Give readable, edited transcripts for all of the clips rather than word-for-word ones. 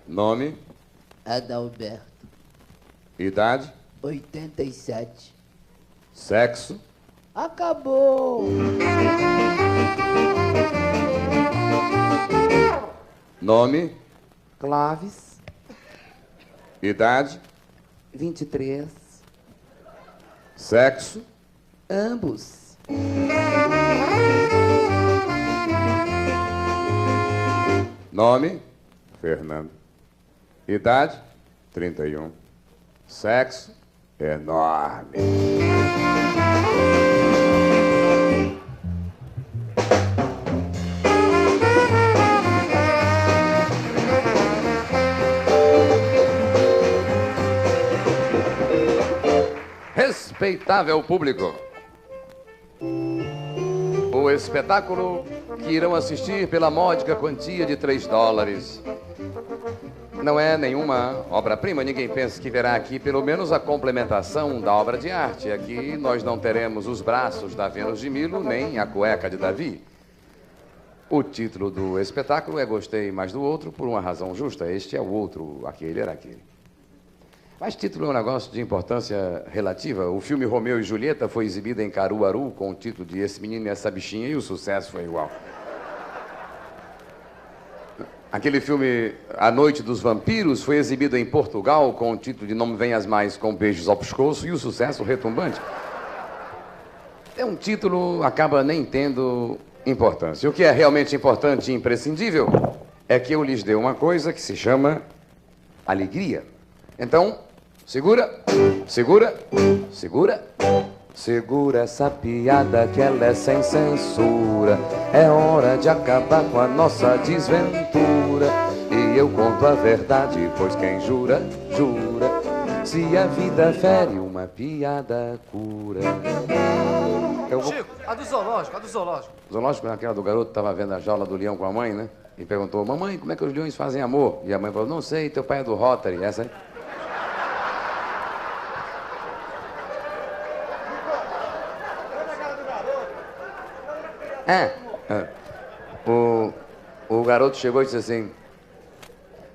Nome? Adalberto. Idade? 87. Sexo? Acabou. Nome? Clóvis. Idade? 23. Sexo? Ambos. Nome? Fernando. Idade? 31. Sexo? Enorme. Respeitável público, o espetáculo que irão assistir pela módica quantia de $3 não é nenhuma obra-prima. Ninguém pensa que verá aqui pelo menos a complementação da obra de arte. Aqui nós não teremos os braços da Vênus de Milo, nem a cueca de Davi. O título do espetáculo é Gostei Mais do Outro, por uma razão justa. Este é o outro, aquele era aquele. Mas título é um negócio de importância relativa. O filme Romeu e Julieta foi exibido em Caruaru com o título de Esse Menino e Essa Bichinha, e o sucesso foi igual. Aquele filme A Noite dos Vampiros foi exibido em Portugal com o título de Não Me Venhas Mais com Beijos ao Pescoço, e o sucesso retumbante. É um título, acaba nem tendo importância. O que é realmente importante e imprescindível é que eu lhes dê uma coisa que se chama alegria. Então, segura, segura, segura. Segura essa piada que ela é sem censura. É hora de acabar com a nossa desventura. E eu conto a verdade, pois quem jura, jura. Se a vida fere, uma piada cura. Chico, a do zoológico, a do zoológico. O zoológico, aquela do garoto, estava vendo a jaula do leão com a mãe, né? E perguntou, mamãe, como é que os leões fazem amor? E a mãe falou, não sei, teu pai é do Rotary. Essa aí. O garoto chegou e disse assim,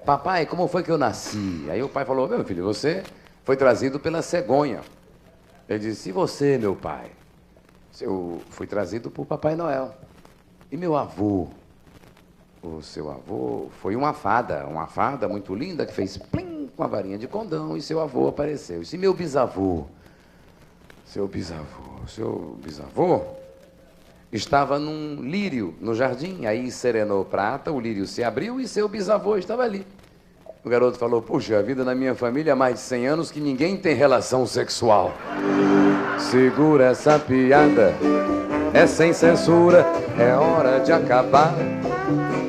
papai, como foi que eu nasci? Aí o pai falou, meu filho, você foi trazido pela cegonha. Ele disse, e você, meu pai? Eu fui trazido por Papai Noel. E meu avô? O seu avô foi uma fada muito linda que fez plim com a varinha de condão e seu avô apareceu. E meu bisavô? Seu bisavô estava num lírio no jardim, aí serenou prata, o lírio se abriu e seu bisavô estava ali. O garoto falou, puxa, a vida na minha família há mais de 100 anos que ninguém tem relação sexual. Segura essa piada, é sem censura, é hora de acabar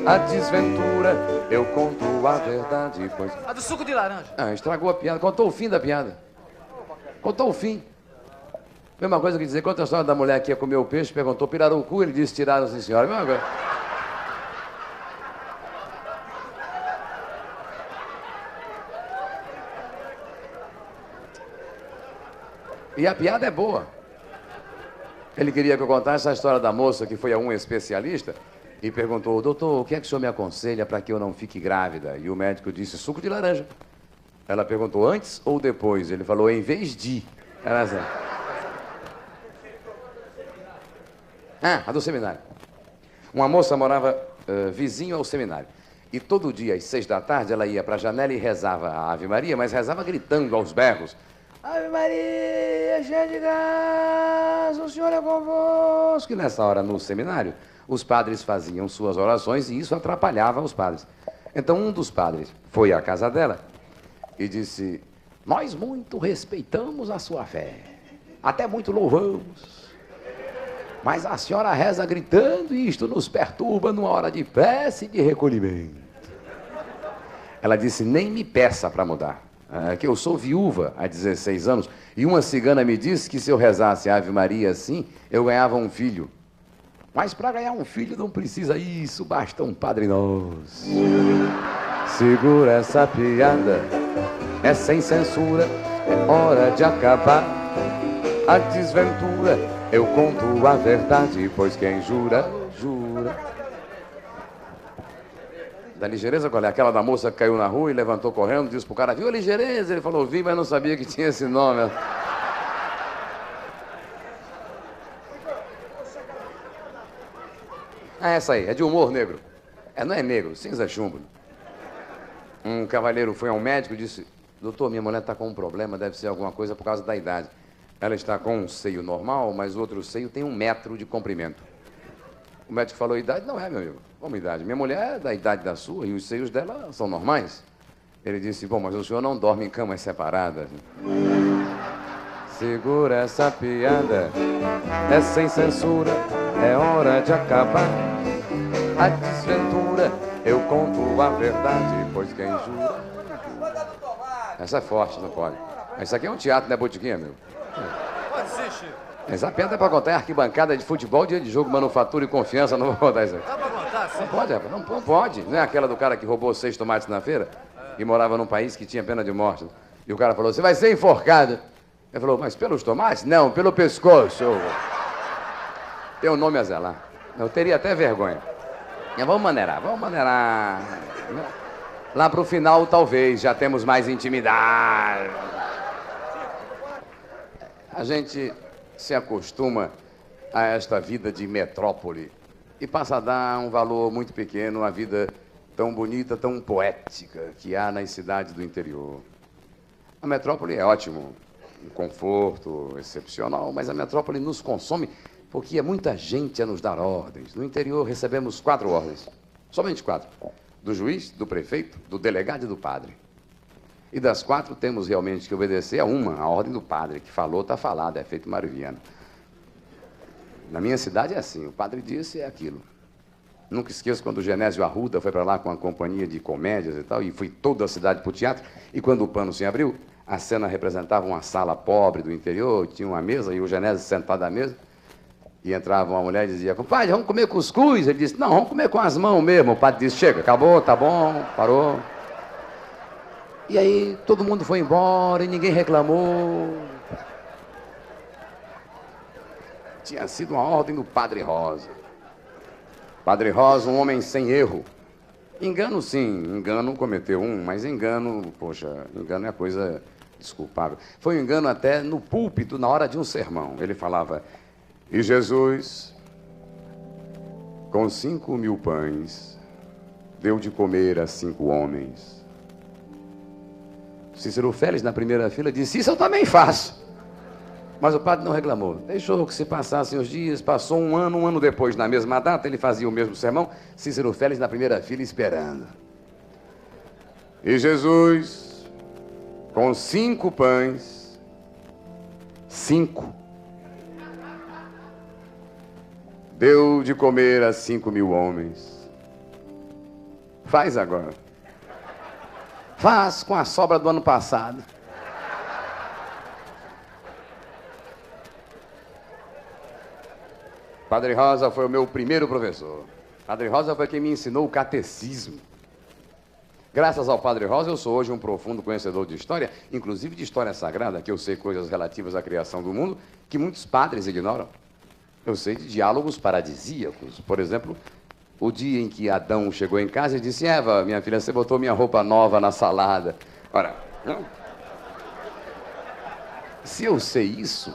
a desventura. Eu conto a verdade, pois... A do suco de laranja. Ah, estragou a piada, contou o fim da piada. Contou o fim. Mesma coisa que dizer, conta a história da mulher que ia comer o peixe, perguntou, pirarucu, ele disse, tiraram, sim senhora. Mesma coisa. E a piada é boa. Ele queria que eu contasse a história da moça que foi a um especialista e perguntou, doutor, o que é que o senhor me aconselha para que eu não fique grávida? E o médico disse, suco de laranja. Ela perguntou, antes ou depois? Ele falou, em vez de. Era assim. Ah, a do seminário. Uma moça morava vizinho ao seminário. E todo dia, às 6 da tarde, ela ia para a janela e rezava a Ave Maria, mas rezava gritando aos berros. Ave Maria, cheia de graça, o Senhor é convosco. E nessa hora, no seminário, os padres faziam suas orações e isso atrapalhava os padres. Então, um dos padres foi à casa dela e disse, nós muito respeitamos a sua fé, até muito louvamos. Mas a senhora reza gritando e isto nos perturba numa hora de prece e de recolhimento. Ela disse, nem me peça para mudar. Que eu sou viúva há 16 anos e uma cigana me disse que se eu rezasse a Ave Maria assim, eu ganhava um filho. Mas para ganhar um filho não precisa isso, basta um Padre Nosso. Segura essa piada, é sem censura, é hora de acabar a desventura. Eu conto a verdade, pois quem jura, jura. Da ligeireza, qual é? Aquela da moça que caiu na rua e levantou correndo, disse pro cara, viu a ligeireza? Ele falou, vi, mas não sabia que tinha esse nome. Ah, essa aí, é de humor negro. Não é negro, cinza chumbo. Um cavalheiro foi ao médico e disse, doutor, minha mulher está com um problema, deve ser alguma coisa por causa da idade. Ela está com um seio normal, mas o outro seio tem 1 metro de comprimento. O médico falou, idade? Não é, meu amigo. Como idade? Minha mulher é da idade da sua e os seios dela são normais. Ele disse, bom, mas o senhor não dorme em camas separadas. Segura essa piada, é sem censura, é hora de acabar a desventura. Eu conto a verdade, pois quem jura... Essa é forte, não pode. Isso aqui é um teatro, não é botiquinha, meu. Pode ser, Chico. Essa piada é pra contar em arquibancada de futebol, dia de jogo, manufatura e confiança, não vou contar isso aí. Dá pra contar, sim. Não pode, rapaz, não pode. Não é aquela do cara que roubou 6 tomates na feira e morava num país que tinha pena de morte. E o cara falou, você vai ser enforcado. Ele falou, mas pelos tomates? Não, pelo pescoço. Tem um nome a zelar. Eu teria até vergonha. Mas vamos maneirar. Lá pro final, talvez, já temos mais intimidade. A gente se acostuma a esta vida de metrópole e passa a dar um valor muito pequeno à vida tão bonita, tão poética que há nas cidades do interior. A metrópole é ótimo, um conforto excepcional, mas a metrópole nos consome porque é muita gente a nos dar ordens. No interior recebemos 4 ordens, somente 4. Do juiz, do prefeito, do delegado e do padre. E das 4 temos realmente que obedecer a uma, a ordem do padre, que falou, está falado, é feito Mário Viana. Na minha cidade é assim, o padre disse é aquilo. Nunca esqueço quando o Genésio Arruda foi para lá com uma companhia de comédias e tal, e foi toda a cidade para o teatro, e quando o pano se abriu, a cena representava uma sala pobre do interior, tinha uma mesa, e o Genésio sentado à mesa, e entrava uma mulher e dizia, compadre, vamos comer cuscuz? Ele disse, não, vamos comer com as mãos mesmo. O padre disse, chega, acabou, tá bom, parou. E aí todo mundo foi embora e ninguém reclamou. Tinha sido uma ordem do Padre Rosa. Padre Rosa, um homem sem erro. Engano sim, engano cometeu mas engano, poxa, engano é coisa desculpável. Foi um engano até no púlpito, na hora de um sermão. Ele falava, e Jesus, com 5.000 pães, deu de comer a 5 homens. Cícero Félix, na primeira fila, disse, isso eu também faço. Mas o padre não reclamou. Deixou que se passassem os dias, passou um ano depois, na mesma data, ele fazia o mesmo sermão, Cícero Félix na primeira fila esperando. E Jesus, com 5 pães, 5, deu de comer a 5.000 homens. Faz agora. Faz com a sobra do ano passado. Padre Rosa foi o meu primeiro professor. Padre Rosa foi quem me ensinou o catecismo. Graças ao Padre Rosa, eu sou hoje um profundo conhecedor de história, inclusive de história sagrada, que eu sei coisas relativas à criação do mundo que muitos padres ignoram. Eu sei de diálogos paradisíacos. Por exemplo, o dia em que Adão chegou em casa e disse, Eva, minha filha, você botou minha roupa nova na salada. Ora, não. Se eu sei isso,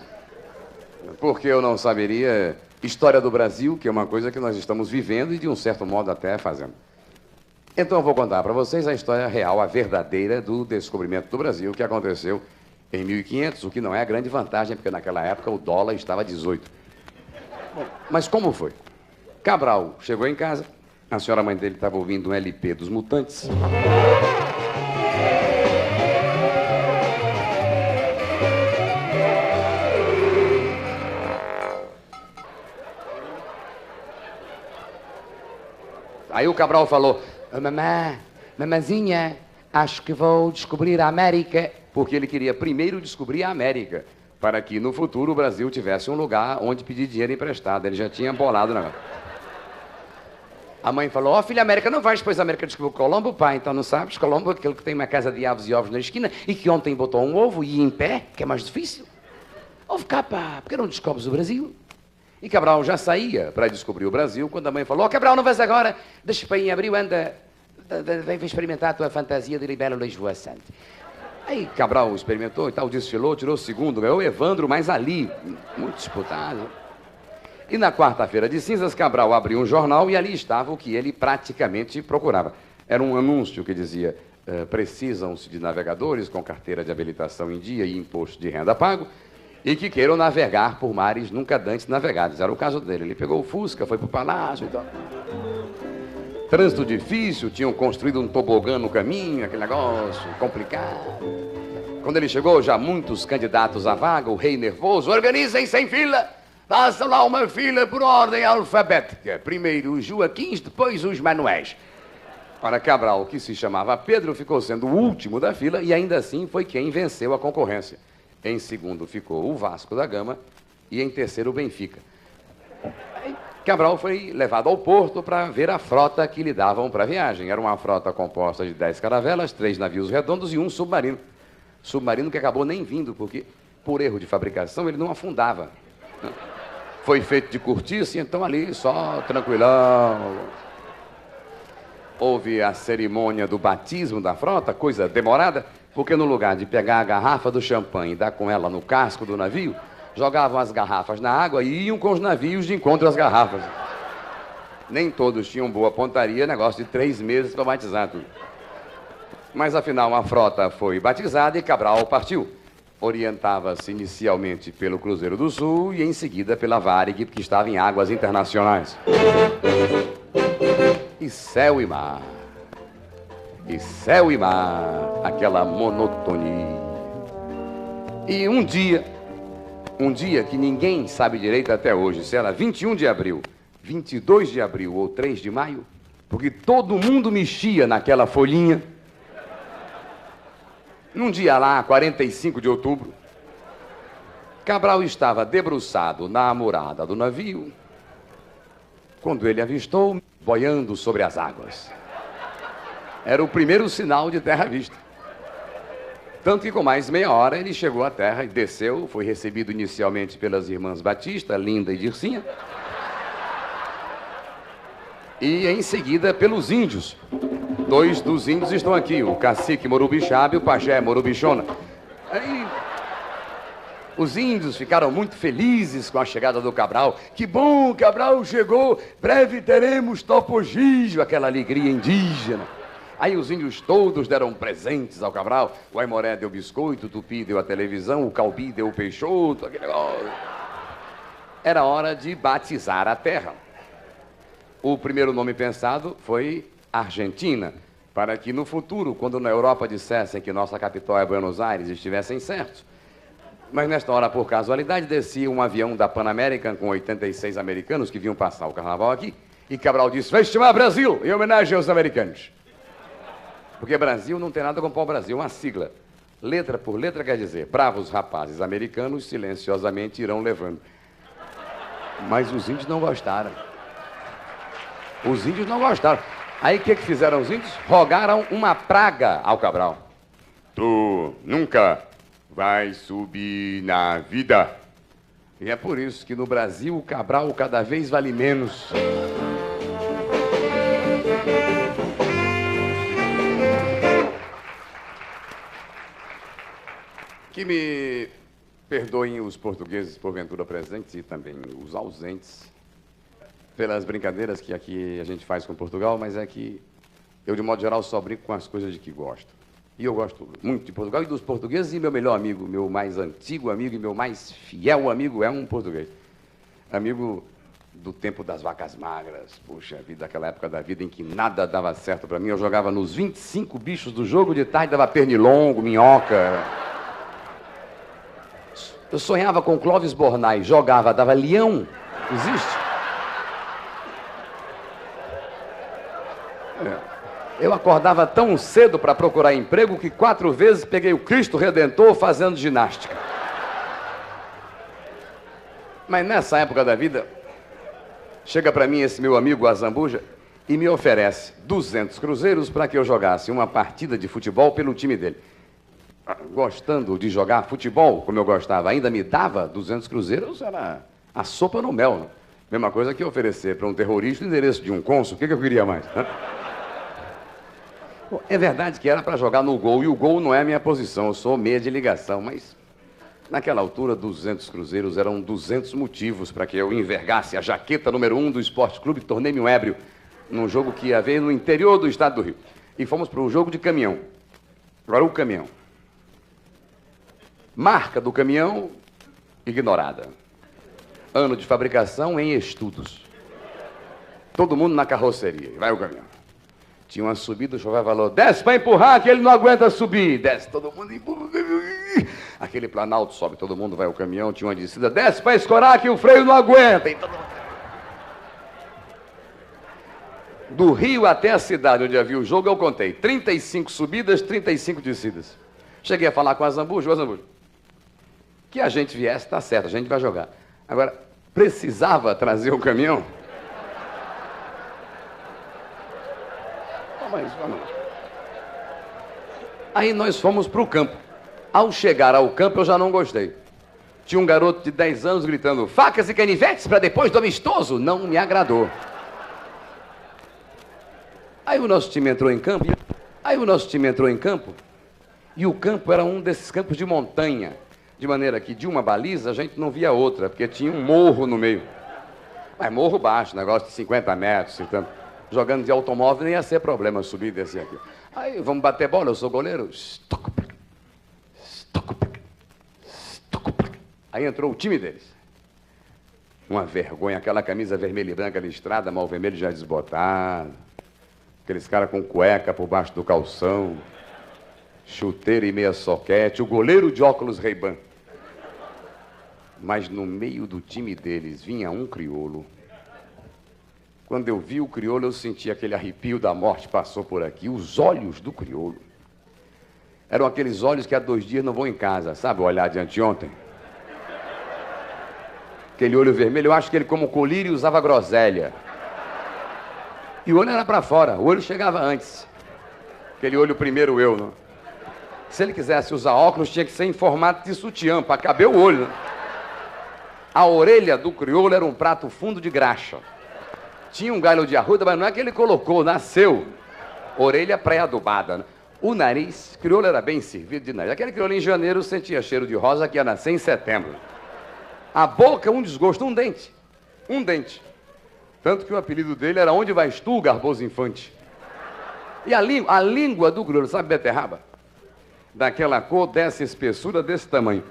por que eu não saberia história do Brasil, que é uma coisa que nós estamos vivendo e de um certo modo até fazendo. Então eu vou contar para vocês a história real, a verdadeira do descobrimento do Brasil, que aconteceu em 1500, o que não é a grande vantagem, porque naquela época o dólar estava 18. Bom, mas como foi? Cabral chegou em casa, a senhora mãe dele estava ouvindo um LP dos Mutantes. Aí o Cabral falou, mamãzinha, acho que vou descobrir a América. Porque ele queria primeiro descobrir a América, para que no futuro o Brasil tivesse um lugar onde pedir dinheiro emprestado. Ele já tinha bolado o negócio. A mãe falou, ó, filha América, não vais, pois a América descobriu Colombo, pai, então não sabes, Colombo, aquele que tem uma casa de aves e ovos na esquina e que ontem botou um ovo e ia em pé, que é mais difícil. Ouve cá, pá, porque não descobres o Brasil? E Cabral já saía para descobrir o Brasil, quando a mãe falou, ó, Cabral, não vais agora? Deixa para ir em abril, anda, vem experimentar a tua fantasia de libelo esvoaçante. Aí Cabral experimentou e tal, desfilou, tirou o segundo, ganhou o Evandro, mas ali, muito disputado. E na quarta-feira de cinzas, Cabral abriu um jornal e ali estava o que ele praticamente procurava. Era um anúncio que dizia, precisam-se de navegadores com carteira de habilitação em dia e imposto de renda pago e que queiram navegar por mares nunca antes navegados. Era o caso dele. Ele pegou o Fusca, foi para o palácio e tal. Trânsito difícil, tinham construído um tobogã no caminho, aquele negócio complicado. Quando ele chegou, já muitos candidatos à vaga, o rei nervoso, organizem-se em fila, façam lá uma fila por ordem alfabética. Primeiro os Joaquins, depois os Manuéis. Ora, Cabral, que se chamava Pedro, ficou sendo o último da fila e ainda assim foi quem venceu a concorrência. Em segundo ficou o Vasco da Gama e em terceiro o Benfica. Cabral foi levado ao porto para ver a frota que lhe davam para a viagem. Era uma frota composta de 10 caravelas, 3 navios redondos e um submarino. Submarino que acabou nem vindo, porque, por erro de fabricação, ele não afundava. Foi feito de cortiça, então ali só tranquilão. Houve a cerimônia do batismo da frota, coisa demorada, porque no lugar de pegar a garrafa do champanhe e dar com ela no casco do navio, jogavam as garrafas na água e iam com os navios de encontro às garrafas. Nem todos tinham boa pontaria, negócio de 3 meses para batizar tudo. Mas afinal a frota foi batizada e Cabral partiu. Orientava-se inicialmente pelo Cruzeiro do Sul e em seguida pela Varig, que estava em águas internacionais. E céu e mar. E céu e mar, aquela monotonia. E um dia que ninguém sabe direito até hoje, se era 21 de abril, 22 de abril ou 3 de maio, porque todo mundo mexia naquela folhinha. Num dia lá, 45 de outubro, Cabral estava debruçado na amurada do navio, quando ele avistou boiando sobre as águas. Era o primeiro sinal de terra vista. Tanto que com mais meia hora ele chegou à terra e desceu, foi recebido inicialmente pelas irmãs Batista, Linda e Dircinha, e em seguida pelos índios. 2 dos índios estão aqui, o cacique Morubixaba e o pajé Morubichona. Aí, os índios ficaram muito felizes com a chegada do Cabral. Que bom, Cabral chegou, breve teremos Topogígio, aquela alegria indígena. Aí os índios todos deram presentes ao Cabral. O Aimoré deu biscoito, o Tupi deu a televisão, o Calbi deu o Peixoto, aquele negócio. Era hora de batizar a terra. O primeiro nome pensado foi Argentina, para que no futuro, quando na Europa dissessem que nossa capital é Buenos Aires, estivessem certos. Mas nesta hora, por casualidade, descia um avião da Pan American com 86 americanos que vinham passar o carnaval aqui, e Cabral disse, vai se chamar Brasil, em homenagem aos americanos. Porque Brasil não tem nada com pau-brasil, é uma sigla. Letra por letra quer dizer, bravos rapazes americanos silenciosamente irão levando. Mas os índios não gostaram. Os índios não gostaram. Aí o que fizeram os índios? Rogaram uma praga ao Cabral. Tu nunca vai subir na vida. E é por isso que no Brasil o Cabral cada vez vale menos. Que me perdoem os portugueses porventura presentes e também os ausentes pelas brincadeiras que aqui a gente faz com Portugal, mas é que eu, de modo geral, só brinco com as coisas de que gosto. E eu gosto muito de Portugal e dos portugueses, e meu melhor amigo, meu mais antigo amigo e meu mais fiel amigo é um português. Amigo do tempo das vacas magras, puxa vida, daquela época da vida em que nada dava certo para mim. Eu jogava nos 25 bichos do jogo, de tarde dava pernilongo, minhoca. Eu sonhava com Clóvis Bornai, jogava, dava leão. Existe? Eu acordava tão cedo para procurar emprego que 4 vezes peguei o Cristo Redentor fazendo ginástica. Mas nessa época da vida, chega para mim esse meu amigo Azambuja e me oferece 200 cruzeiros para que eu jogasse uma partida de futebol pelo time dele. Gostando de jogar futebol, como eu gostava, ainda me dava 200 cruzeiros, era a sopa no mel. Né? Mesma coisa que oferecer para um terrorista o endereço de um cônsul, o que eu queria mais? Né? Bom, é verdade que era para jogar no gol, e o gol não é a minha posição, eu sou meia de ligação, mas naquela altura 200 cruzeiros eram 200 motivos para que eu envergasse a jaqueta número 1 do Esporte Clube, tornei-me um ébrio num jogo que ia haver no interior do estado do Rio. E fomos para um jogo de caminhão. Agora o caminhão. Marca do caminhão, ignorada. Ano de fabricação em estudos. Todo mundo na carroceria. Vai o caminhão. Tinha uma subida, o chofer falou, desce para empurrar que ele não aguenta subir. Desce, todo mundo empurra. Aquele planalto sobe, todo mundo vai ao caminhão. Tinha uma descida, desce para escorar que o freio não aguenta. E todo mundo... Do Rio até a cidade onde havia o jogo, eu contei 35 subidas, 35 descidas. Cheguei a falar com a Zambujo, que a gente viesse, tá certo, a gente vai jogar. Agora, precisava trazer o caminhão? Vamos. Aí nós fomos para o campo. Ao chegar ao campo, eu já não gostei. Tinha um garoto de 10 anos gritando, facas e canivetes para depois do amistoso. Não me agradou. Aí o nosso time entrou em campo, e o campo era um desses campos de montanha, de maneira que de uma baliza a gente não via outra, porque tinha um morro no meio. Mas morro baixo, negócio de 50 metros e tanto. Jogando de automóvel nem ia ser problema subir e descer aqui. Aí vamos bater bola, eu sou goleiro. Aí entrou o time deles. Uma vergonha, aquela camisa vermelha e branca listrada, mas o vermelho já desbotado. Aqueles caras com cueca por baixo do calção, chuteira e meia soquete, o goleiro de óculos Ray-Ban. Mas no meio do time deles vinha um crioulo. Quando eu vi o crioulo, eu senti aquele arrepio da morte, passou por aqui. Os olhos do crioulo eram aqueles olhos que há 2 dias não vão em casa, sabe o olhar de anteontem? Aquele olho vermelho, eu acho que ele, como colírio, usava groselha. E o olho era para fora, o olho chegava antes. Aquele olho primeiro eu, não? Se ele quisesse usar óculos, tinha que ser em formato de sutiã, para caber o olho, né? A orelha do crioulo era um prato fundo de graxa. Tinha um galho de arruda, mas não é que ele colocou, nasceu. Orelha pré-adubada, né? O nariz, crioulo era bem servido de nariz. Aquele crioulo em janeiro sentia cheiro de rosa que ia nascer em setembro. A boca, um desgosto, um dente. Um dente. Tanto que o apelido dele era Onde Vais Tu, Garboso Infante? E a língua do crioulo, sabe beterraba? Daquela cor, dessa espessura, desse tamanho.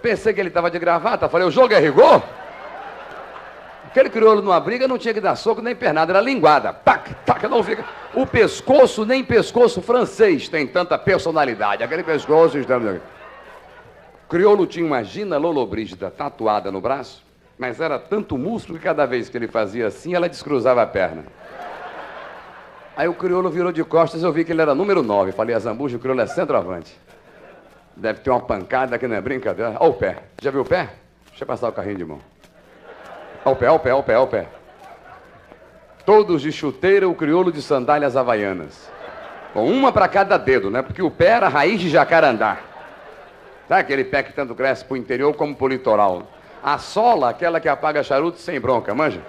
Pensei que ele estava de gravata, falei, o jogo é rigor? Aquele crioulo numa briga não tinha que dar soco nem pernada, era linguada. Tac, tac, não fica. O pescoço, nem pescoço francês tem tanta personalidade. Aquele pescoço... O crioulo tinha uma Gina Lollobrigida tatuada no braço, mas era tanto músculo que cada vez que ele fazia assim, ela descruzava a perna. Aí o crioulo virou de costas, eu vi que ele era número 9. Falei, a Zambujo, o crioulo é centroavante. Deve ter uma pancada que não é brincadeira. Olha o pé. Já viu o pé? Deixa eu passar o carrinho de mão. Olha o pé, olha o pé, olha o pé, olha o pé. Todos de chuteira, o crioulo de sandálias havaianas. Com uma para cada dedo, né? Porque o pé era raiz de jacarandá. Sabe aquele pé que tanto cresce pro interior como pro litoral? A sola, aquela que apaga charuto sem bronca, manja?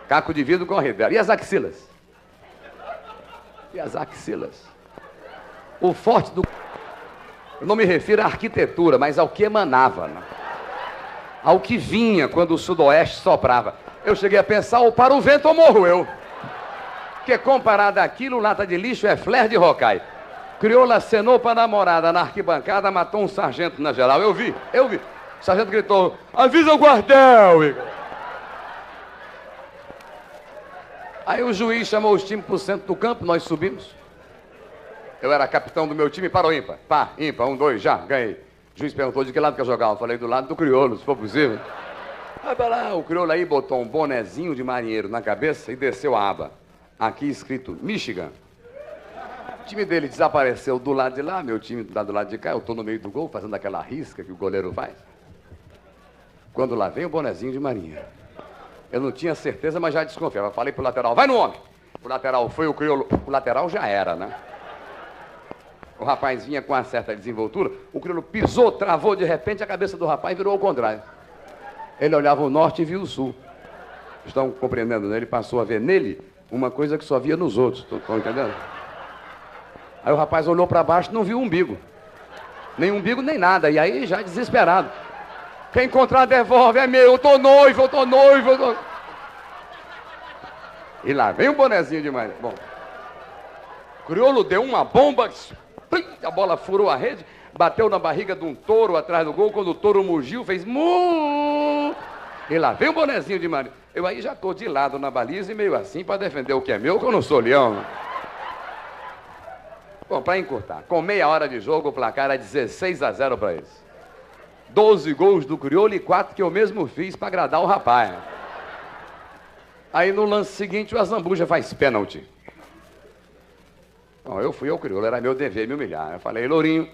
Caco de vidro com redela. E as axilas? E as axilas? O forte do... Eu não me refiro à arquitetura, mas ao que emanava, né? Ao que vinha quando o sudoeste soprava. Eu cheguei a pensar, ou para o vento ou morro eu. Porque comparado àquilo, lata de lixo é flare de rocaille. Crioulo acenou para a namorada na arquibancada, matou um sargento na geral. Eu vi. O sargento gritou, avisa o quartel, Igor. Aí o juiz chamou os times para o centro do campo, nós subimos. Eu era capitão do meu time, para o ímpar. Pá, ímpar, 1, 2, já, ganhei. O juiz perguntou de que lado que eu jogava. Eu falei, do lado do crioulo, se for possível. Aí para lá, o crioulo aí botou um bonezinho de marinheiro na cabeça e desceu a aba. Aqui escrito Michigan. O time dele desapareceu do lado de lá, meu time tá do lado de cá. Eu estou no meio do gol, fazendo aquela risca que o goleiro faz. Quando lá vem o bonezinho de marinheiro. Eu não tinha certeza, mas já desconfiava. Falei pro lateral, vai no homem. O lateral foi, o crioulo... O lateral já era, né? O rapaz vinha com uma certa desenvoltura, o crioulo pisou, travou, de repente a cabeça do rapaz virou ao contrário. Ele olhava o norte e via o sul. Estão compreendendo, né? Ele passou a ver nele uma coisa que só via nos outros. Estão entendendo? Aí o rapaz olhou para baixo e não viu o umbigo. Nem umbigo, nem nada. E aí, já desesperado. Quem encontrar, devolve, é meu, eu tô noivo, eu tô noivo, eu tô... E lá vem o bonezinho de Maria. Bom, o crioulo deu uma bomba, a bola furou a rede, bateu na barriga de um touro atrás do gol, quando o touro mugiu, fez mu. E lá vem o bonezinho de Maria. Eu aí já estou de lado na baliza e meio assim para defender o que é meu, que eu não sou leão. Bom, para encurtar, com meia hora de jogo, o placar era 16-0 para eles. 12 gols do crioulo e 4 que eu mesmo fiz para agradar o rapaz. Aí no lance seguinte o Azambuja faz pênalti. Bom, eu fui ao crioulo, era meu dever me humilhar. Eu falei, Lourinho,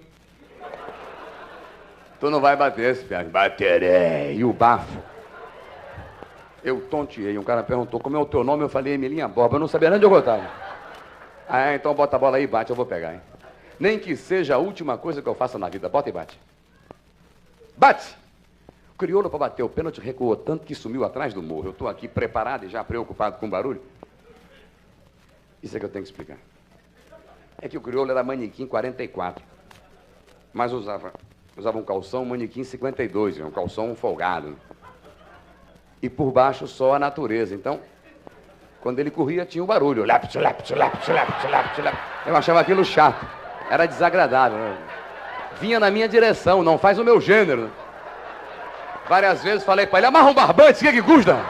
tu não vai bater esse pênalti. Baterei. E o bafo. Eu tonteei. Um cara perguntou como é o teu nome, eu falei Emilinha Borba. Eu não sabia nem onde eu botava. Ah, então bota a bola aí e bate, eu vou pegar, hein? Nem que seja a última coisa que eu faça na vida. Bota e bate. Bate! O crioulo, para bater o pênalti, recuou tanto que sumiu atrás do morro. Eu estou aqui preparado e já preocupado com o barulho. Isso é que eu tenho que explicar. É que o crioulo era manequim 44. Mas usava um calção manequim 52, um calção folgado. E por baixo só a natureza. Então, quando ele corria, tinha um barulho. Lapt, lapt, lapt, lapt, lapt, lapt. Eu achava aquilo chato. Era desagradável. Vinha na minha direção, não faz o meu gênero. Várias vezes falei para ele, amarra um barbante, o que custa?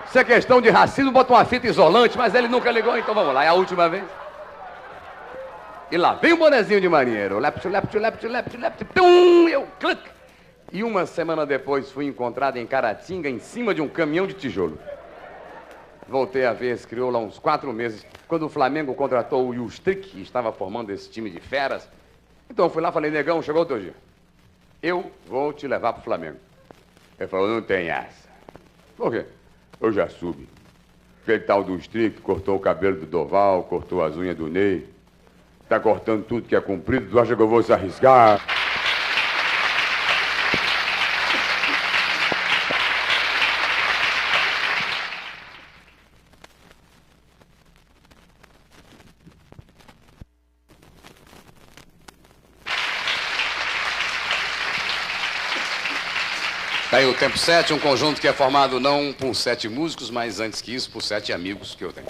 Se é questão de racismo, bota uma fita isolante, mas ele nunca ligou, então vamos lá. É a última vez. E lá vem o bonezinho de marinheiro. Lapt, lapt, lapt, lapt, lapt, tum, eu clic. E uma semana depois fui encontrado em Caratinga, em cima de um caminhão de tijolo. Voltei a ver esse crioulo há uns 4 meses, quando o Flamengo contratou o Justric, que estava formando esse time de feras. Então eu fui lá e falei, negão, chegou o teu dia. Eu vou te levar pro Flamengo. Ele falou, não tem essa. Por quê? Eu já subi. Aquele tal do Justric cortou o cabelo do Doval, cortou as unhas do Ney. Tá cortando tudo que é comprido, tu acha que eu vou se arriscar? Tá aí o Tempo 7, um conjunto que é formado não por 7 músicos, mas antes que isso, por 7 amigos que eu tenho.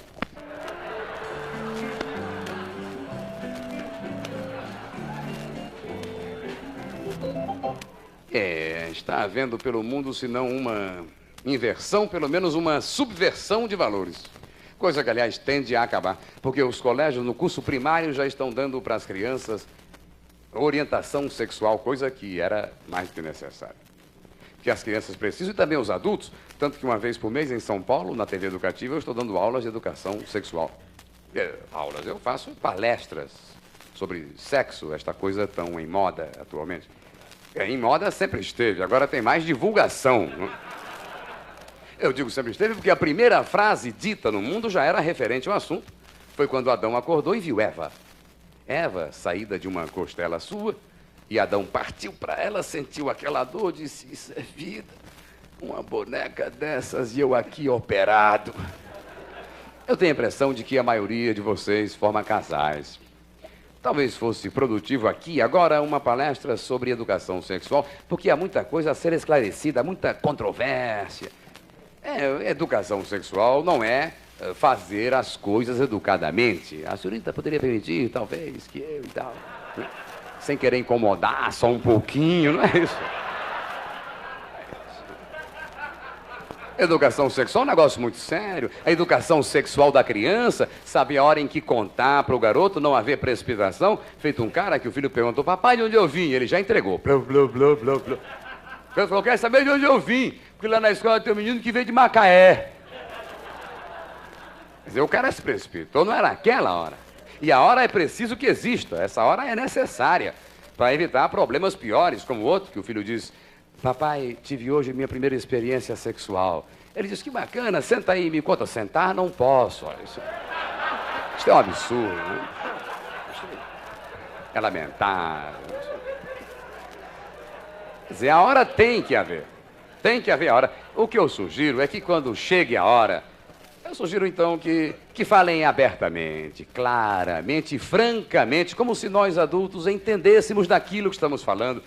Está havendo pelo mundo, se não uma inversão, pelo menos uma subversão de valores. Coisa que, aliás, tende a acabar, porque os colégios no curso primário já estão dando para as crianças orientação sexual, coisa que era mais do que necessária. Que as crianças precisam e também os adultos, tanto que uma vez por mês em São Paulo, na TV Educativa, eu estou dando aulas de educação sexual. Eu faço palestras sobre sexo, esta coisa tão em moda atualmente. Em moda sempre esteve, agora tem mais divulgação. Eu digo sempre esteve porque a primeira frase dita no mundo já era referente ao assunto. Foi quando Adão acordou e viu Eva. Eva, saída de uma costela sua, e Adão partiu para ela, sentiu aquela dor, disse, isso é vida, uma boneca dessas e eu aqui operado. Eu tenho a impressão de que a maioria de vocês forma casais. Talvez fosse produtivo aqui, agora, uma palestra sobre educação sexual, porque há muita coisa a ser esclarecida, muita controvérsia. Educação sexual não é fazer as coisas educadamente. A senhorita poderia permitir, talvez, que eu e tal, né? Sem querer incomodar, só um pouquinho, não é isso? Educação sexual é um negócio muito sério. A educação sexual da criança, sabe a hora em que contar para o garoto não haver precipitação? Feito um cara que o filho perguntou, papai, de onde eu vim? Ele já entregou. Blá, blá, blá, blá, blá. Ele falou, quer saber de onde eu vim? Porque lá na escola tem um menino que veio de Macaé. Quer dizer, o cara se precipitou, não era aquela hora. E a hora é preciso que exista, essa hora é necessária para evitar problemas piores, como o outro que o filho diz, Papai, tive hoje minha primeira experiência sexual. Ele disse, que bacana, senta aí, me conta. Sentar não posso, olha, isso é um absurdo, né? É lamentável. Quer dizer, a hora tem que haver. Tem que haver a hora. O que eu sugiro é que quando chegue a hora, eu sugiro então que falem abertamente, claramente, francamente, como se nós adultos entendêssemos daquilo que estamos falando.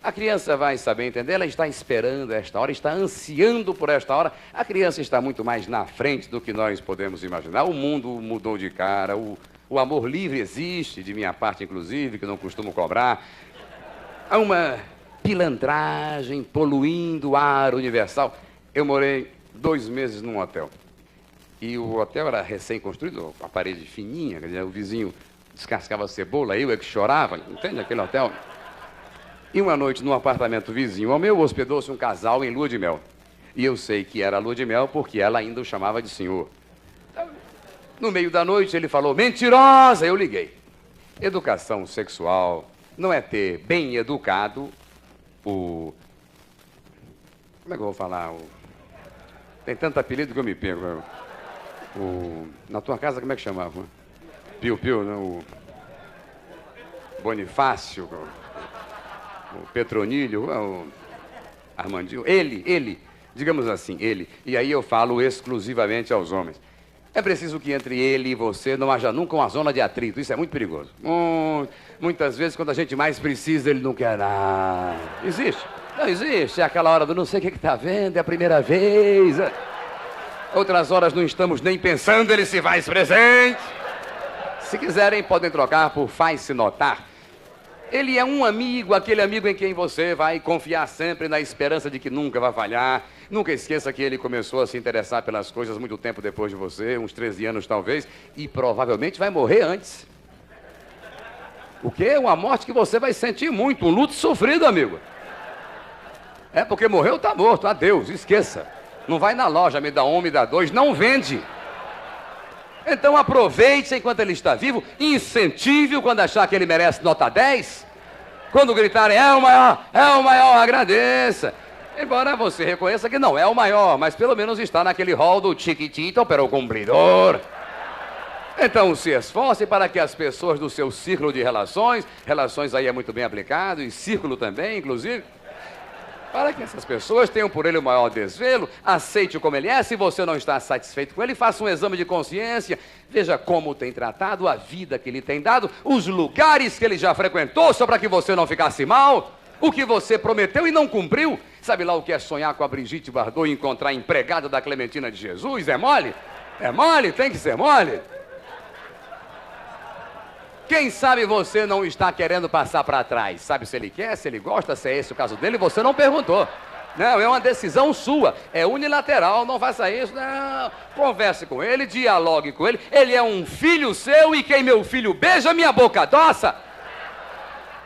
A criança vai saber entender, ela está esperando esta hora, está ansiando por esta hora. A criança está muito mais na frente do que nós podemos imaginar. O mundo mudou de cara, o amor livre existe, de minha parte inclusive, que não costumo cobrar. Há uma pilantragem poluindo o ar universal. Eu morei 2 meses num hotel. E o hotel era recém-construído, a parede fininha, quer dizer, o vizinho descascava cebola, eu é que chorava, entende aquele hotel? E uma noite, num apartamento vizinho ao meu, hospedou-se um casal em lua de mel. E eu sei que era lua de mel porque ela ainda o chamava de senhor. Então, no meio da noite ele falou, mentirosa! Eu liguei. Educação sexual não é ter bem educado o... Como é que eu vou falar? Tem tanto apelido que eu me perco. Na tua casa, como é que chamava? Piu-piu, né? O Bonifácio, o Petronilho, o Armandinho. Ele, digamos assim, ele. E aí eu falo exclusivamente aos homens. É preciso que entre ele e você não haja nunca uma zona de atrito. Isso é muito perigoso. Muitas vezes, quando a gente mais precisa, ele não quer nada. Existe? Não existe. É aquela hora do não sei o que está vendo, é a primeira vez. Outras horas não estamos nem pensando, ele se faz presente. Se quiserem, podem trocar por faz-se notar. Ele é um amigo, aquele amigo em quem você vai confiar sempre na esperança de que nunca vai falhar. Nunca esqueça que ele começou a se interessar pelas coisas muito tempo depois de você, uns 13 anos talvez, e provavelmente vai morrer antes. O quê? Uma morte que você vai sentir muito, um luto sofrido, amigo. É porque morreu, tá morto, adeus, esqueça. Não vai na loja, me dá 1, me dá 2, não vende. Então aproveite enquanto ele está vivo, incentive-o quando achar que ele merece nota 10. Quando gritarem, é o maior, agradeça. Embora você reconheça que não é o maior, mas pelo menos está naquele hall do chiquitito para o cumpridor. Então se esforce para que as pessoas do seu círculo de relações aí é muito bem aplicado, e círculo também, inclusive, para que essas pessoas tenham por ele o maior desvelo, aceite-o como ele é. Se você não está satisfeito com ele, faça um exame de consciência, veja como tem tratado, a vida que ele tem dado, os lugares que ele já frequentou, só para que você não ficasse mal, o que você prometeu e não cumpriu. Sabe lá o que é sonhar com a Brigitte Bardot e encontrar a empregada da Clementina de Jesus? É mole? É mole? Tem que ser mole. Quem sabe você não está querendo passar para trás? Sabe se ele quer, se ele gosta, se é esse o caso dele? Você não perguntou. Não, é uma decisão sua. É unilateral, não faça isso. Não, converse com ele, dialogue com ele. Ele é um filho seu e quem meu filho beija, minha boca doça.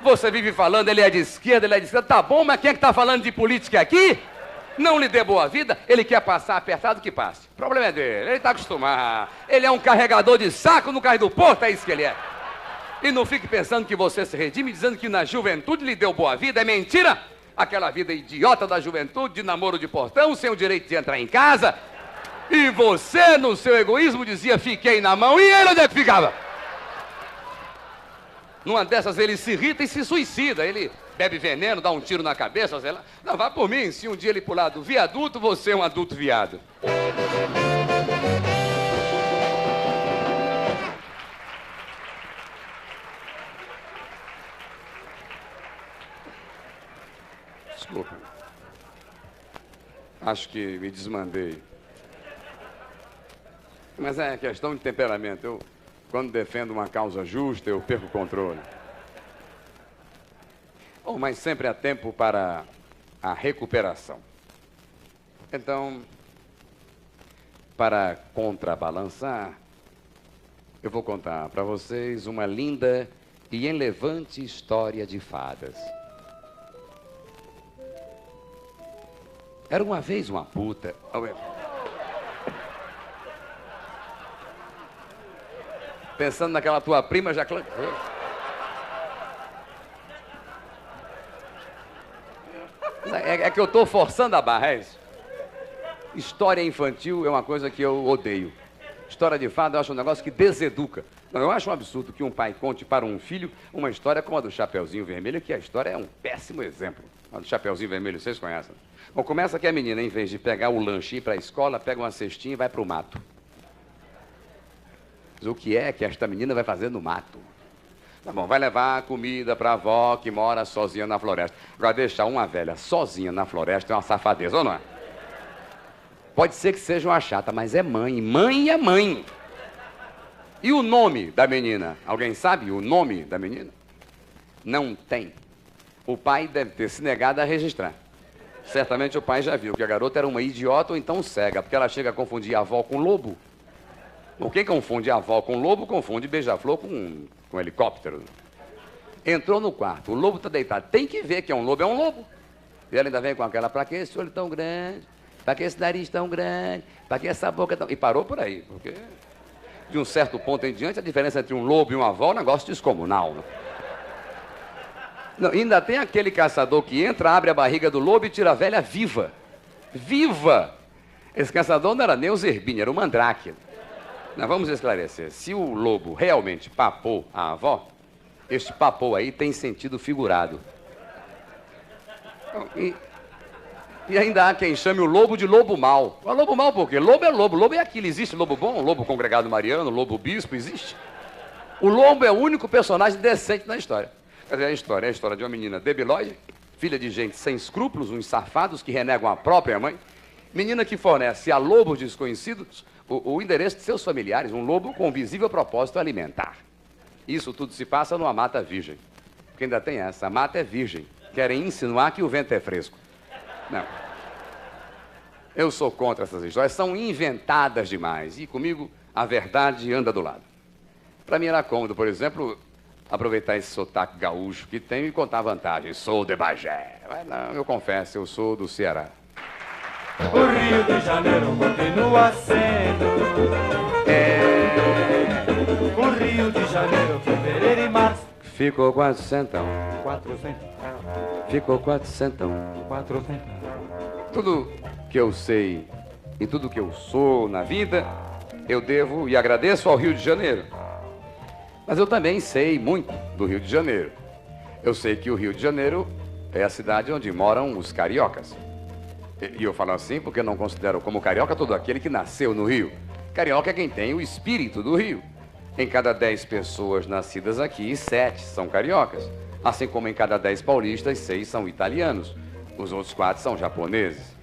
Você vive falando, ele é de esquerda, Tá bom, mas quem é que está falando de política aqui? Não lhe dê boa vida, ele quer passar apertado, que passe. O problema é dele, ele está acostumado. Ele é um carregador de saco no carro do porto, é isso que ele é. E não fique pensando que você se redime dizendo que na juventude lhe deu boa vida. É mentira! Aquela vida idiota da juventude, de namoro de portão, sem o direito de entrar em casa. E você, no seu egoísmo, dizia, fiquei na mão. E ele onde é que ficava? Numa dessas ele se irrita e se suicida. Ele bebe veneno, dá um tiro na cabeça, sei lá. Não, vá por mim, se um dia ele pular do viaduto, você é um adulto viado. Desculpa. Acho que me desmandei. Mas é questão de temperamento. Quando defendo uma causa justa, eu perco o controle. Mas sempre há tempo para a recuperação. Então, para contrabalançar, eu vou contar para vocês uma linda e enlevante história de fadas. Era uma vez uma puta. Pensando naquela tua prima, já... Mas É que eu estou forçando a barra, é isso. História infantil é uma coisa que eu odeio. História de fada eu acho um negócio que deseduca. Não, eu acho um absurdo que um pai conte para um filho uma história como a do Chapeuzinho Vermelho, que a história é um péssimo exemplo. A do Chapeuzinho Vermelho, vocês conhecem? Bom, começa que a menina, em vez de pegar o lanche e ir para a escola, pega uma cestinha e vai para o mato. Mas o que é que esta menina vai fazer no mato? Tá bom, vai levar comida para a avó que mora sozinha na floresta. Agora, deixar uma velha sozinha na floresta é uma safadeza, ou não é? Pode ser que seja uma chata, mas é mãe. Mãe é mãe. E o nome da menina? Alguém sabe o nome da menina? Não tem. O pai deve ter se negado a registrar. Certamente o pai já viu que a garota era uma idiota ou então cega, porque ela chega a confundir a avó com lobo. Bom, quem confunde a avó com lobo, confunde beija-flor com helicóptero. Entrou no quarto, o lobo está deitado. Tem que ver que é um lobo. E ela ainda vem com aquela, pra que esse olho tão grande? Pra que esse nariz tão grande? Pra que essa boca tão... E parou por aí, porque de um certo ponto em diante, a diferença entre um lobo e uma avó é um negócio descomunal. Não, ainda tem aquele caçador que entra, abre a barriga do lobo e tira a velha viva. Viva! Esse caçador não era nem o Zerbini, era o Mandrake. Nós vamos esclarecer. Se o lobo realmente papou a avó, este papou aí tem sentido figurado. E ainda há quem chame o lobo de lobo mau. Mas lobo mau por quê? Lobo é lobo. Lobo é aquilo. Existe lobo bom, lobo congregado mariano, lobo bispo, existe. O lobo é o único personagem decente na história. Quer dizer, é a história de uma menina debilóide, filha de gente sem escrúpulos, uns safados que renegam a própria mãe. Menina que fornece a lobos desconhecidos o endereço de seus familiares, um lobo com visível propósito alimentar. Isso tudo se passa numa mata virgem. Porque ainda tem essa, a mata é virgem. Querem insinuar que o vento é fresco. Não. Eu sou contra essas histórias, são inventadas demais. E comigo, a verdade anda do lado. Para mim era cômodo, por exemplo, aproveitar esse sotaque gaúcho que tem e contar vantagens. Sou de Bagé. Mas não, eu confesso, eu sou do Ceará. O Rio de Janeiro continua sendo o Rio de Janeiro, fevereiro e março. Ficou 400. 400. Ficou 400. 400. Tudo que eu sei e tudo que eu sou na vida, eu devo e agradeço ao Rio de Janeiro. Mas eu também sei muito do Rio de Janeiro. Eu sei que o Rio de Janeiro é a cidade onde moram os cariocas. E eu falo assim porque eu não considero como carioca todo aquele que nasceu no Rio. Carioca é quem tem o espírito do Rio. Em cada 10 pessoas nascidas aqui, 7 são cariocas. Assim como em cada 10 paulistas, 6 são italianos. Os outros 4 são japoneses.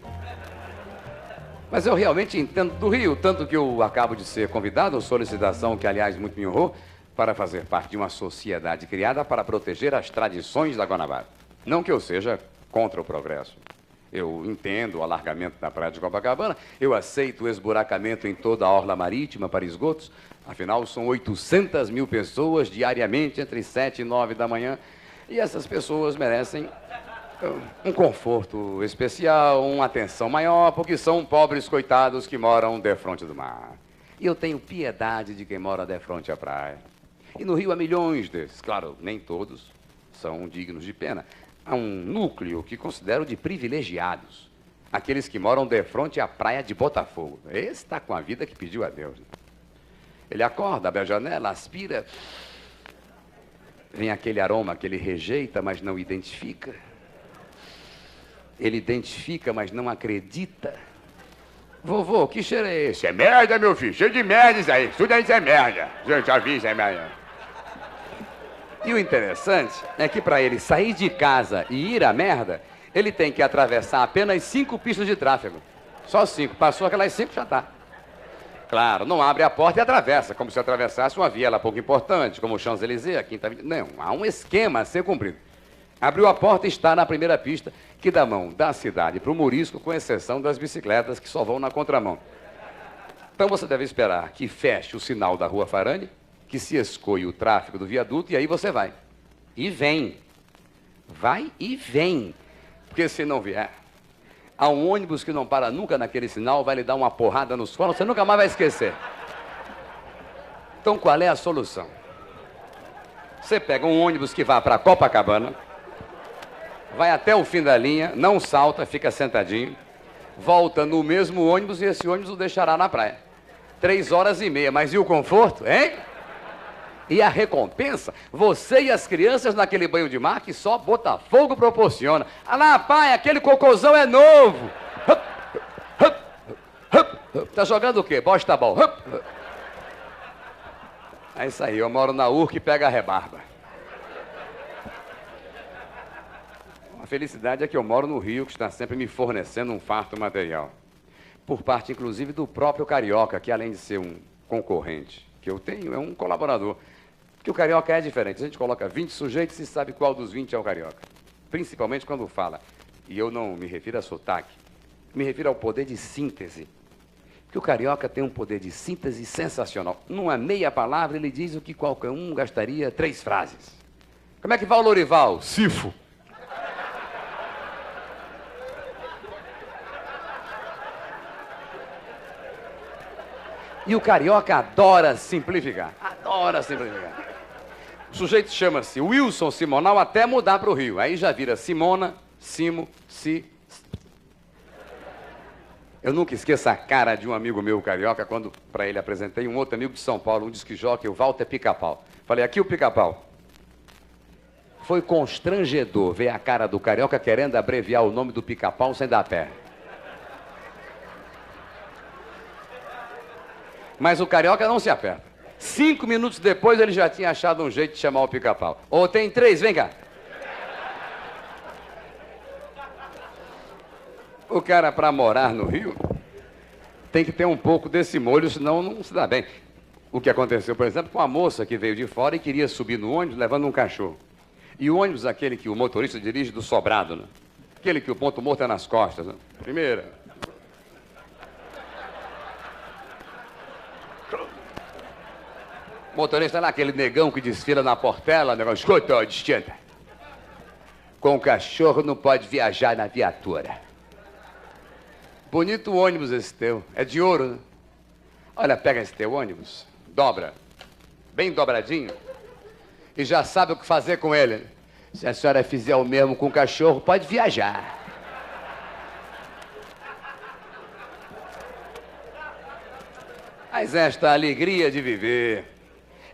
Mas eu realmente entendo do Rio, tanto que eu acabo de ser convidado, solicitação que, aliás, muito me honrou, para fazer parte de uma sociedade criada para proteger as tradições da Guanabara. Não que eu seja contra o progresso. Eu entendo o alargamento da praia de Copacabana, eu aceito o esburacamento em toda a orla marítima para esgotos, afinal são 800 mil pessoas diariamente entre 7 e 9 da manhã, e essas pessoas merecem um conforto especial, uma atenção maior, porque são pobres coitados que moram defronte do mar. E eu tenho piedade de quem mora defronte à praia. E no Rio há milhões desses, claro, nem todos são dignos de pena. Há um núcleo que considero de privilegiados. Aqueles que moram defronte à praia de Botafogo. Esse está com a vida que pediu a Deus. Ele acorda, abre a janela, aspira. Vem aquele aroma que ele rejeita, mas não identifica. Ele identifica, mas não acredita. Vovô, que cheiro é esse? É merda, meu filho. Cheio de merda isso aí. Tudo isso é merda. Gente, avisa, é merda. E o interessante é que para ele sair de casa e ir à merda, ele tem que atravessar apenas 5 pistas de tráfego. Só 5. Passou aquelas 5, já está. Claro, não abre a porta e atravessa, como se atravessasse uma viela pouco importante, como o Champs-Élysées, a Quinta Avenida. Não, há um esquema a ser cumprido. Abriu a porta e está na primeira pista, que dá mão da cidade para o Morisco, com exceção das bicicletas que só vão na contramão. Então você deve esperar que feche o sinal da Rua Farane, que se escoe o tráfego do viaduto, e aí você vai. E vem. Vai e vem. Porque se não vier, há um ônibus que não para nunca naquele sinal, vai lhe dar uma porrada nos colos, você nunca mais vai esquecer. Então qual é a solução? Você pega um ônibus que vá para Copacabana, vai até o fim da linha, não salta, fica sentadinho, volta no mesmo ônibus e esse ônibus o deixará na praia. 3h30, mas e o conforto, hein? E a recompensa? Você e as crianças naquele banho de mar que só Botafogo proporciona. Ah lá, pai, aquele cocôzão é novo. Tá jogando o quê? Bosta ball. É isso aí, eu moro na Urca e pega a rebarba. A felicidade é que eu moro no Rio, que está sempre me fornecendo um farto material. Por parte, inclusive, do próprio Carioca, que além de ser um concorrente que eu tenho, é um colaborador. Porque o Carioca é diferente. A gente coloca 20 sujeitos e sabe qual dos 20 é o Carioca. Principalmente quando fala. E eu não me refiro a sotaque, me refiro ao poder de síntese. Porque o Carioca tem um poder de síntese sensacional. Numa meia palavra, ele diz o que qualquer um gastaria 3 frases. Como é que vai o Lorival? Sifo. E o Carioca adora simplificar. Adora simplificar. O sujeito chama-se Wilson Simonal até mudar para o Rio. Aí já vira Simona, Simo, Si. Eu nunca esqueço a cara de um amigo meu carioca quando para ele apresentei um outro amigo de São Paulo, um disc-jockey, o Walter Pica-Pau. Falei, aqui o Pica-Pau. Foi constrangedor ver a cara do carioca querendo abreviar o nome do Pica-Pau sem dar pé. Mas o carioca não se aperta. 5 minutos depois ele já tinha achado um jeito de chamar o Pica-Pau. Ou tem 3, vem cá. O cara, para morar no Rio, tem que ter um pouco desse molho, senão não se dá bem. O que aconteceu, por exemplo, com a moça que veio de fora e queria subir no ônibus levando um cachorro. E o ônibus, aquele que o motorista dirige do sobrado, né? Aquele que o ponto morto é nas costas, né? Primeira. O motorista lá, aquele negão que desfila na portela, negócio, escuta, distinta. Com o cachorro não pode viajar na viatura. Bonito ônibus esse teu, é de ouro, né? Olha, pega esse teu ônibus, dobra, bem dobradinho, e já sabe o que fazer com ele. Se a senhora fizer o mesmo com o cachorro, pode viajar. Mas esta alegria de viver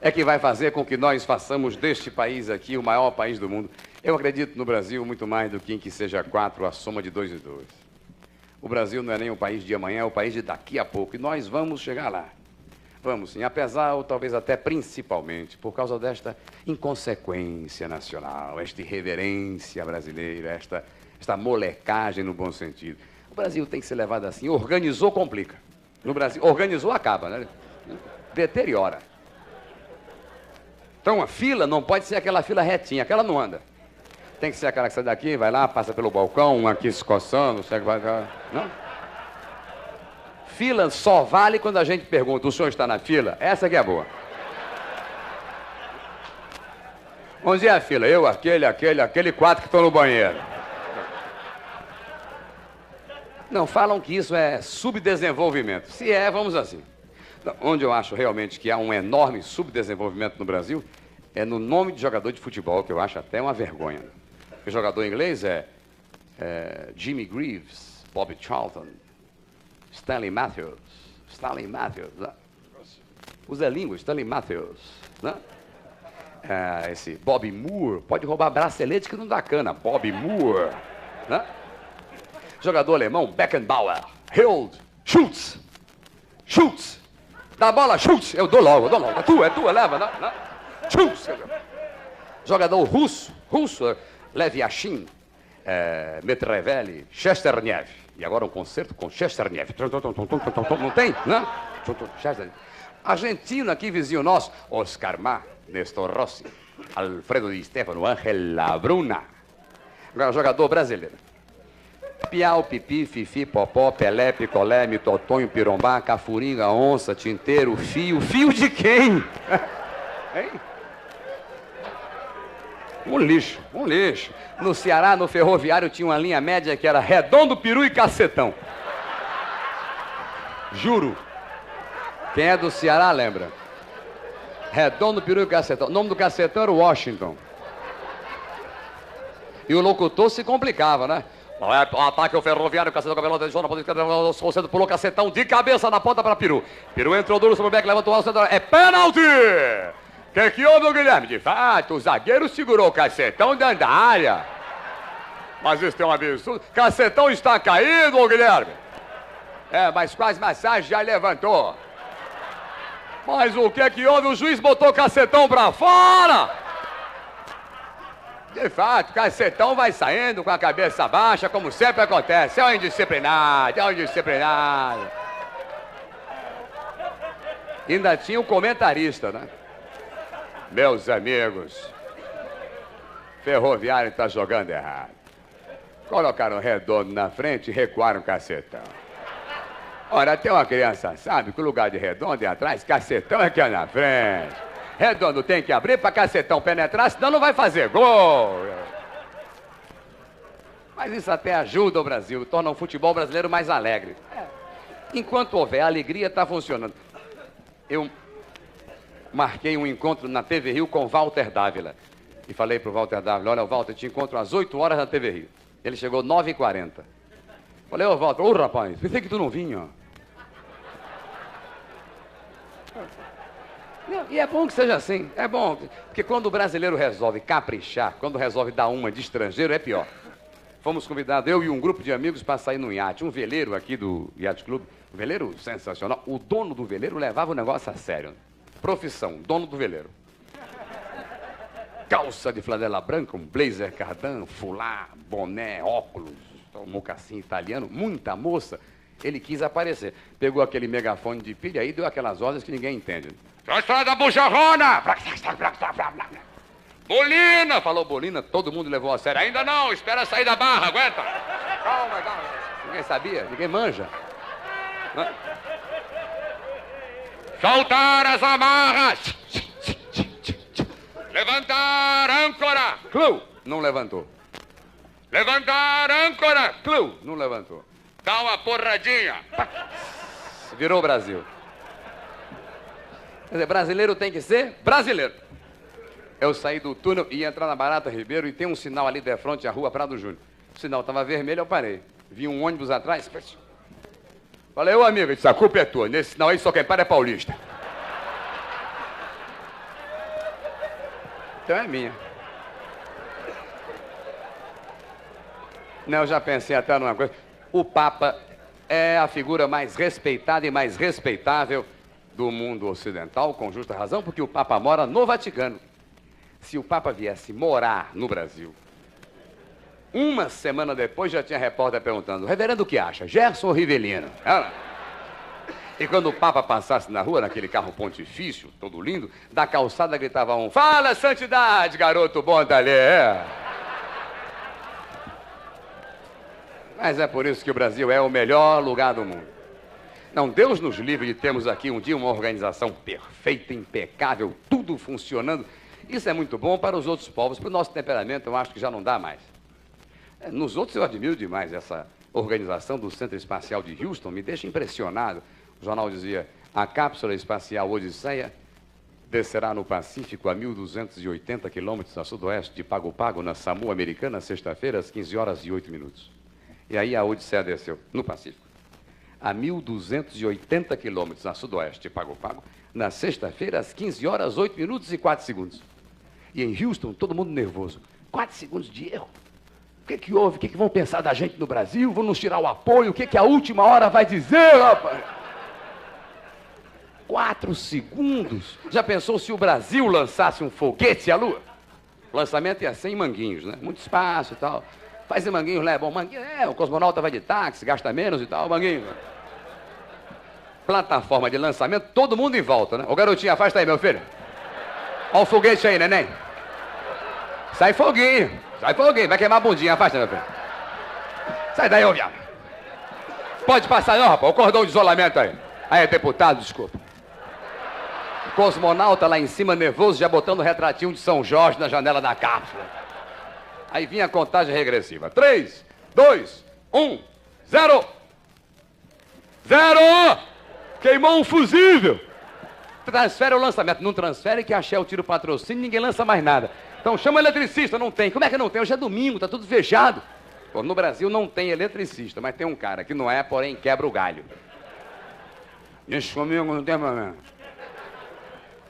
é que vai fazer com que nós façamos deste país aqui o maior país do mundo. Eu acredito no Brasil muito mais do que em que seja 4 a soma de 2 e 2. O Brasil não é nem o país de amanhã, é o país de daqui a pouco. E nós vamos chegar lá. Vamos sim, apesar ou talvez até principalmente por causa desta inconsequência nacional, esta irreverência brasileira, esta molecagem no bom sentido. O Brasil tem que ser levado assim. Organizou, complica. No Brasil, organizou, acaba, né? Deteriora. Então, a fila não pode ser aquela fila retinha, aquela não anda. Tem que ser aquela que sai daqui, vai lá, passa pelo balcão, um aqui se coçando, segue, vai, não? Fila só vale quando a gente pergunta, o senhor está na fila? Essa que é boa. Onde é a fila? Eu, aquele 4 que estão no banheiro. Não, falam que isso é subdesenvolvimento. Se é, vamos assim. Onde eu acho realmente que há um enorme subdesenvolvimento no Brasil é no nome de jogador de futebol, que eu acho até uma vergonha. O jogador inglês é Jimmy Greaves, Bobby Charlton, Stanley Matthews, né? Usa língua, Stanley Matthews, né? Esse Bobby Moore, pode roubar bracelete que não dá cana, Bobby Moore, né? Jogador alemão, Beckenbauer, Hild, Schultz, dá a bola, Schultz, eu dou logo, é tua, leva, não? Schultz. Jogador russo, Lev Yashin, Metreveli, Shesterniev. E agora um concerto com Shesterniev. Não tem, né? Argentino aqui, vizinho nosso, Oscar Mar, Nestor Rossi, Alfredo Di Stefano, Ángel Labruna. Agora jogador brasileiro. Piau, Pipi, Fifi, Popó, Pelé, Picolé, Mitotonho, Pirombá, Cafuringa, Onça, Tinteiro, Fio. Fio de quem? Hein? Um lixo. No Ceará, no ferroviário, tinha uma linha média que era Redondo, Peru e Cacetão. Juro. Quem é do Ceará lembra. Redondo, Peru e Cacetão. O nome do Cacetão era Washington. E o locutor se complicava, né? Ataque ao ferroviário, cacetão, cabelo, deixou na ponta esquerda, o centro pulou, cacetão de cabeça na ponta para Peru. Peru entrou duro sobre o back, levantou o centro, é pênalti! Que houve, Guilherme? De fato, o zagueiro segurou o cacetão dentro da área. Mas isso tem um absurdo. Cacetão está caído, ô Guilherme. Mas quase massagem já levantou. Mas o que houve? O juiz botou o cacetão pra fora. De fato, o cacetão vai saindo com a cabeça baixa, como sempre acontece. É um indisciplinado, Ainda tinha o comentarista, né? Meus amigos, Ferroviário está jogando errado. Colocaram redondo na frente e recuaram o cacetão. Ora, até uma criança sabe que o lugar de redondo é atrás, cacetão é que é na frente. Redondo tem que abrir para cacetão penetrar, senão não vai fazer gol. Mas isso até ajuda o Brasil, torna o futebol brasileiro mais alegre. Enquanto houver alegria, está funcionando. Eu marquei um encontro na TV Rio com Walter Dávila. E falei pro Walter Dávila, olha, Walter, te encontro às 8 horas na TV Rio. Ele chegou 9h40. Falei, ô Walter, ô rapaz, pensei que tu não vinha. E é bom que seja assim, é bom. Porque quando o brasileiro resolve caprichar, quando resolve dar uma de estrangeiro, é pior. Fomos convidados, eu e um grupo de amigos, para sair num iate. Um veleiro aqui do Yacht Club, um veleiro sensacional. O dono do veleiro levava o negócio a sério. Profissão, dono do veleiro. Calça de flanela branca, um blazer cardan, fular, boné, óculos, um mocassim italiano, muita moça. Ele quis aparecer. Pegou aquele megafone de pilha e deu aquelas ordens que ninguém entende. Estrada bujarrona! Bolina! Falou Bolina, todo mundo levou a sério. Ainda não, espera sair da barra, aguenta. Calma. Ninguém sabia, ninguém manja. Soltar as amarras! Levantar âncora! Clu! Não levantou. Levantar âncora! Clu! Não levantou. Dá uma porradinha! Virou o Brasil. Quer dizer, brasileiro tem que ser brasileiro. Eu saí do túnel e ia entrar na Barata Ribeiro e tem um sinal ali de frente à rua Prado Júnior. O sinal estava vermelho, eu parei. Vi um ônibus atrás. Falei, ô amigo, a culpa é tua. Nesse sinal aí só quem para é paulista. Então é minha. Não, eu já pensei até numa coisa. O Papa é a figura mais respeitada e mais respeitável do mundo ocidental, com justa razão, porque o Papa mora no Vaticano. Se o Papa viesse morar no Brasil, uma semana depois já tinha repórter perguntando, reverendo, o que acha? Gerson ou Rivelino? E quando o Papa passasse na rua, naquele carro pontifício, todo lindo, da calçada gritava um, fala, santidade, garoto bom da lei. Mas é por isso que o Brasil é o melhor lugar do mundo. Não, Deus nos livre de termos aqui um dia uma organização perfeita, impecável, tudo funcionando. Isso é muito bom para os outros povos. Para o nosso temperamento, eu acho que já não dá mais. Nos outros, eu admiro demais essa organização do Centro Espacial de Houston, me deixa impressionado. O jornal dizia, a cápsula espacial Odisseia descerá no Pacífico a 1.280 quilômetros a sudoeste de Pago Pago, na Samoa Americana, sexta-feira, às 15h08. E aí a Odisseia desceu no Pacífico a 1.280 quilômetros a sudoeste de Pago Pago, na sexta-feira, às 15h08 e em Houston, todo mundo nervoso. 4 segundos de erro. O que houve? O que vão pensar da gente no Brasil? Vão nos tirar o apoio? O que a última hora vai dizer, rapaz? 4 segundos? Já pensou se o Brasil lançasse um foguete à Lua? O lançamento ia ser em Manguinhos, né? Muito espaço e tal. Faz em Manguinhos, né? Bom, Manguinhos, o cosmonauta vai de táxi, gasta menos e tal, Manguinhos. Plataforma de lançamento, todo mundo em volta, né? Ô garotinho, afasta aí, meu filho. Olha o foguete aí, neném. Sai foguinho, vai queimar a bundinha, afasta, meu filho. Sai daí, ô viado. Pode passar não, rapaz, o cordão de isolamento aí. Aí, deputado, desculpa. Cosmonauta lá em cima, nervoso, já botando o retratinho de São Jorge na janela da cápsula. Aí vinha a contagem regressiva. 3, 2, 1, 0. 0! Queimou um fusível. Transfere o lançamento. Não transfere que a Shell tira o patrocínio e ninguém lança mais nada. Então chama eletricista, não tem. Como é que não tem? Hoje é domingo, tá tudo fechado. Pô, no Brasil não tem eletricista, mas tem um cara que não é, porém quebra o galho. Deixa comigo, não tem problema.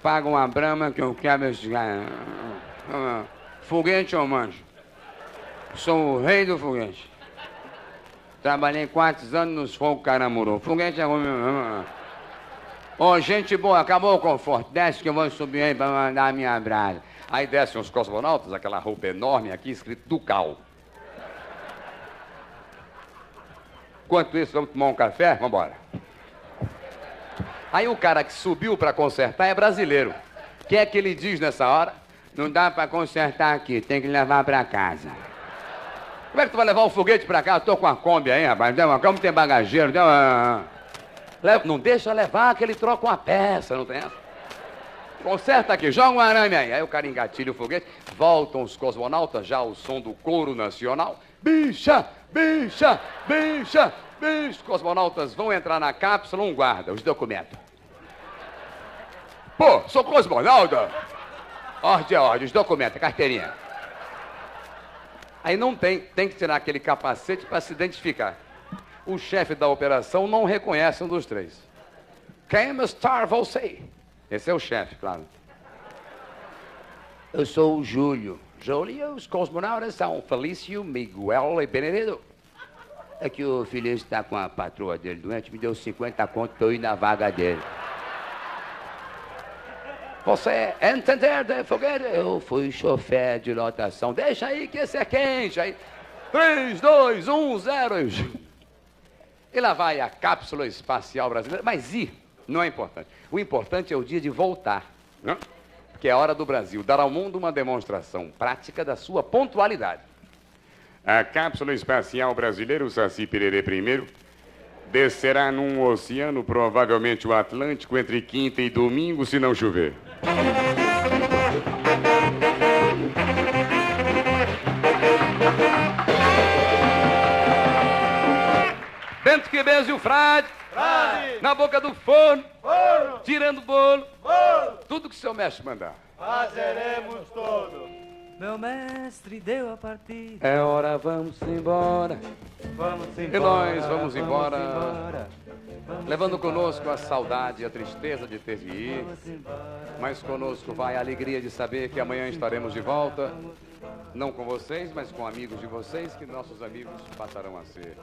Paga uma brama que eu quebro esse galho. Foguete eu manjo. Sou o rei do foguete. Trabalhei 4 anos nos fogos Caramuru. Foguete é comigo. Ô, gente boa, acabou o conforto. Desce que eu vou subir aí pra mandar a minha brasa. Aí descem os cosmonautas, aquela roupa enorme aqui, escrito Ducal. Enquanto isso, vamos tomar um café? Vamos embora. Aí o cara que subiu para consertar é brasileiro. O que é que ele diz nessa hora? Não dá para consertar aqui, tem que levar para casa. Como é que tu vai levar o foguete para cá? Eu tô com a Kombi aí, rapaz. Como tem bagageiro? Não deixa levar que ele troca uma peça, não tem essa? Conserta aqui, joga um arame aí. Aí o cara engatilha o foguete, voltam os cosmonautas, já o som do coro nacional. Bicha, bicha, bicha, bicha. Os cosmonautas vão entrar na cápsula, um guarda, os documentos. Pô, sou cosmonauta. Ordem é ordem, os documentos, carteirinha. Aí não tem que tirar aquele capacete para se identificar. O chefe da operação não reconhece um dos três. Quem está você? Esse é o chefe, claro. Eu sou o Júlio. Júlio, os cosmonautas são Felício, Miguel e Benedito. É que o filho está com a patroa dele doente, me deu 50 conto para eu ir na vaga dele. Você entender de foguete? Eu fui chofer de lotação. Deixa aí que esse é quente. Aí, 3, 2, 1, 0. E lá vai a cápsula espacial brasileira. Mas ir não é importante. O importante é o dia de voltar, né? Porque é a hora do Brasil dar ao mundo uma demonstração prática da sua pontualidade. A cápsula espacial brasileira, o Saci Pererê I, descerá num oceano, provavelmente o Atlântico, entre quinta e domingo, se não chover. Dentro que beije o frade, na boca do forno, tirando o bolo, tudo que o seu mestre mandar. Fazeremos todo. Meu mestre deu a partida. É hora, vamos embora. Vamos embora. E nós vamos embora. Levando conosco a saudade e a tristeza de ter que ir. Mas conosco vai a alegria de saber que amanhã estaremos de volta. Não com vocês, mas com amigos de vocês, que nossos amigos passarão a ser.